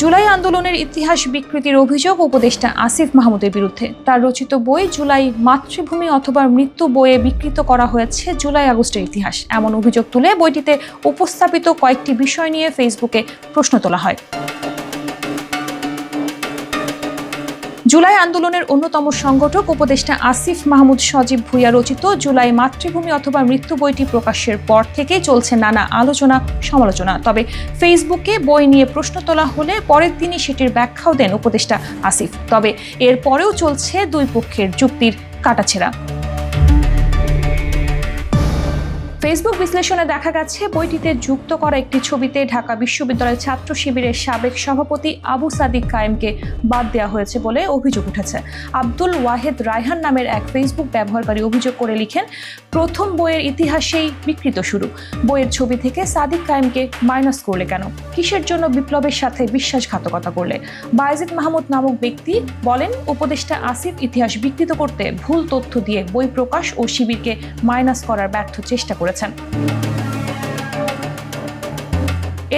জুলাই আন্দোলনের ইতিহাস বিকৃতির অভিযোগ উপদেষ্টা আসিফ মাহমুদের বিরুদ্ধে। তার রচিত বই জুলাই মাতৃভূমি অথবা মৃত্যু বইয়ে বিকৃত করা হয়েছে জুলাই আগস্টের ইতিহাস, এমন অভিযোগ তুলে বইটিতে উপস্থাপিত কয়েকটি বিষয় নিয়ে ফেসবুকে প্রশ্ন তোলা হয়। জুলাই আন্দোলনের অন্যতম সংগঠক উপদেষ্টা আসিফ মাহমুদ সজীব ভুঁইয়া রচিত জুলাই মাতৃভূমি অথবা মৃত্যু বইটি প্রকাশের পর থেকেই চলছে নানা আলোচনা সমালোচনা। তবে ফেসবুকে বই নিয়ে প্রশ্ন তোলা হলে পরের দিনই সেটির ব্যাখ্যাও দেন উপদেষ্টা আসিফ। তবে এর পরেও চলছে দুই পক্ষের যুক্তির কাটাছেঁড়া। ফেসবুক বিশ্লেষণে দেখা গেছে বইটিতে যুক্ত করা একটি ছবিতে ঢাকা বিশ্ববিদ্যালয়ের ছাত্র শিবিরের সাবেক সভাপতি আবু সাদিক কায়েমকে বাদ দেওয়া হয়েছে বলে অভিযোগ উঠেছে। আব্দুল ওয়াহেদ রায়হান নামের এক ফেসবুক ব্যবহারকারী অভিযোগ করে লিখেন, প্রথম বইয়ের ইতিহাসেই বিকৃত শুরু। বইয়ের ছবি থেকে সাদিক কায়েমকে মাইনাস করলে কেন? কিসের জন্য বিপ্লবের সাথে বিশ্বাসঘাতকতা করলে? বায়েজিদ মাহমুদ নামক ব্যক্তি বলেন, উপদেষ্টা আসিফ ইতিহাস বিকৃত করতে ভুল তথ্য দিয়ে বই প্রকাশ ও শিবিরকে মাইনাস করার ব্যর্থ চেষ্টা করেছেন।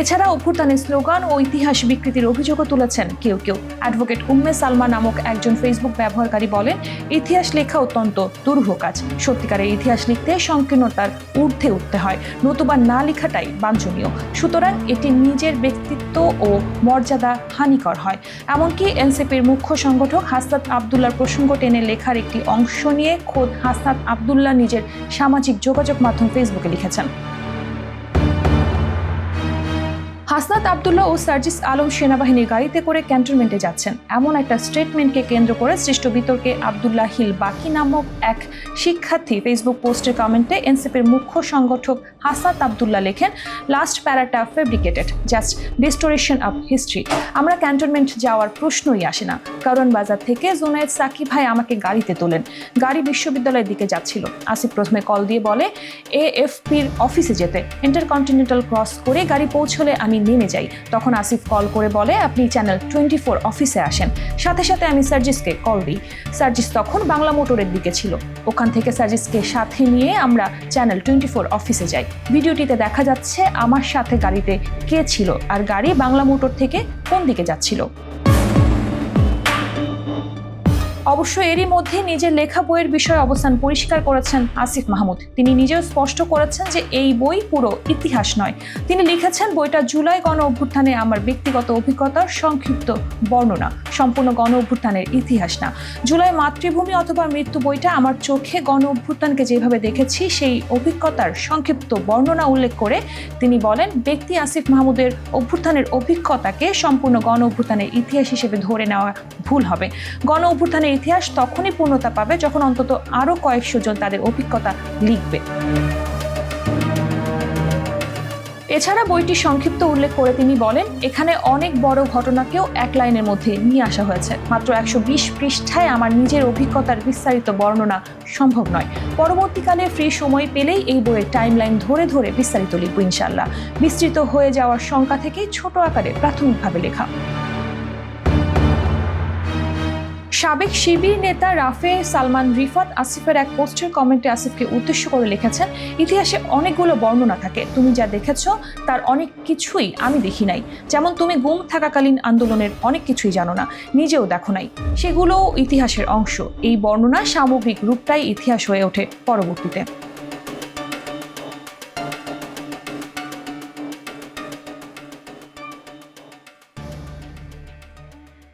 এছাড়া অভ্যুত্থানের স্লোগান ও ইতিহাস বিকৃতির অভিযোগও তুলেছেন কেউ কেউ। অ্যাডভোকেট উম্মে সালমা নামক একজন ফেসবুক ব্যবহারকারী বলেন, ইতিহাস লেখা অত্যন্ত দুরূহ কাজ। সত্যিকারের ইতিহাস লিখতে সংকীর্ণতার ঊর্ধ্বে উঠতে হয়, নতুবা না লেখাটাই বাঞ্ছনীয়। সুতরাং এটি নিজের ব্যক্তিত্ব ও মর্যাদা হানিকর হয়। এমনকি এনসিপির মুখ্য সংগঠক হাসনাত আবদুল্লাহর প্রসঙ্গ টেনে লেখার একটি অংশ নিয়ে খোদ হাসনাত আবদুল্লাহ নিজের সামাজিক যোগাযোগ মাধ্যম ফেসবুকে লিখেছেন। হাসনাত আবদুল্লাহ ও সার্জিস আলম সেনাবাহিনীর গাড়িতে করে ক্যান্টনমেন্টে যাচ্ছেন, এমন একটা স্টেটমেন্টকে কেন্দ্র করে সৃষ্ট বিতর্কে আবদুল্লাহ হিল বাকি নামক এক শিক্ষার্থী ফেসবুক পোস্টের কমেন্টে এনসিপির মুখ্য সংগঠক হাসনাত আবদুল্লাহ লেখেন, লাস্ট প্যারাটা fabricated, just distortion of history. আমরা ক্যান্টনমেন্ট যাওয়ার প্রশ্নই আসে না। কারণ বাজার থেকে জুনায়েদ সাকিব ভাই আমাকে গাড়িতে তোলেন। গাড়ি বিশ্ববিদ্যালয়ের দিকে যাচ্ছিল। আসিফ প্রথমে কল দিয়ে বলে এএফপির অফিসে যেতে। ইন্টারকন্টিনেন্টাল ক্রস করে গাড়ি পৌঁছলে আমি নেমে যাই। তখন আসিফ কল করে বলে, আপনি চ্যানেল 24 অফিসে আসেন। সাথে সাথে আমি সার্জিসকে কল দিই। সার্জিস তখন বাংলা মোটরের দিকে ছিল। ওখান থেকে সার্জিসকে সাথে নিয়ে আমরা চ্যানেল 24 অফিসে যাই। ভিডিওটিতে দেখা যাচ্ছে আমার সাথে গাড়িতে কে ছিল আর গাড়ি বাংলা মোটর থেকে কোন দিকে যাচ্ছিল। অবশ্য এরই মধ্যে নিজের লেখা বইয়ের বিষয়ে অবস্থান পরিষ্কার করেছেন আসিফ মাহমুদ। তিনি নিজেও স্পষ্ট করেছেন যে এই বই পুরো ইতিহাস নয়। তিনি লিখেছেন, বইটা জুলাই গণ অভ্যুত্থানে আমার ব্যক্তিগত অভিজ্ঞতার সংক্ষিপ্ত বর্ণনা, সম্পূর্ণ গণ অভ্যুত্থানের ইতিহাস না। জুলাই মাতৃভূমি অথবা মৃত্যু বইটা আমার চোখে গণ অভ্যুত্থানকে যেভাবে দেখেছি সেই অভিজ্ঞতার সংক্ষিপ্ত বর্ণনা উল্লেখ করে তিনি বলেন, ব্যক্তি আসিফ মাহমুদের অভ্যুত্থানের অভিজ্ঞতাকে সম্পূর্ণ গণ অভ্যুত্থানের ইতিহাস হিসেবে ধরে নেওয়া ভুল হবে। গণ অভ্যুত্থানের ইতিহাস তখনই পূর্ণতা পাবে যখন অন্তত আরো কয়েকশো জন তাদের অভিজ্ঞতা লিখবে। এছাড়া বইটি সংক্ষিপ্ত উল্লেখ করে তিনি বলেন, এখানে অনেক বড় ঘটনাকেও এক লাইনের মধ্যে নিয়ে আসা হয়েছে। মাত্র 120 পৃষ্ঠায় আমার নিজের অভিজ্ঞতার বিস্তারিত বর্ণনা সম্ভব নয়। পরবর্তীকালে ফ্রি সময় পেলেই এই বইয়ের টাইমলাইন ধরে ধরে বিস্তারিত লিখব ইনশাআল্লাহ। বিস্তৃত হয়ে যাওয়ার শঙ্কা থেকেই ছোট আকারে প্রাথমিকভাবে লেখা। সাবেক শিবির নেতা রাফে সালমান রিফাত আসিফের এক পোস্টের কমেন্টে আসিফকে উদ্দেশ্য করে লিখেছেন, ইতিহাসে অনেকগুলো বর্ণনা থাকে, তুমি যা দেখেছো তার অনেক কিছুই আমি দেখি নাই। যেমন তুমি গুম থাকাকালীন আন্দোলনের অনেক কিছুই জানো না, নিজেও দেখো নাই, সেগুলোও ইতিহাসের অংশ। এই বর্ণনা সামগ্রিক রূপটাই ইতিহাস হয়ে ওঠে পরবর্তীতে।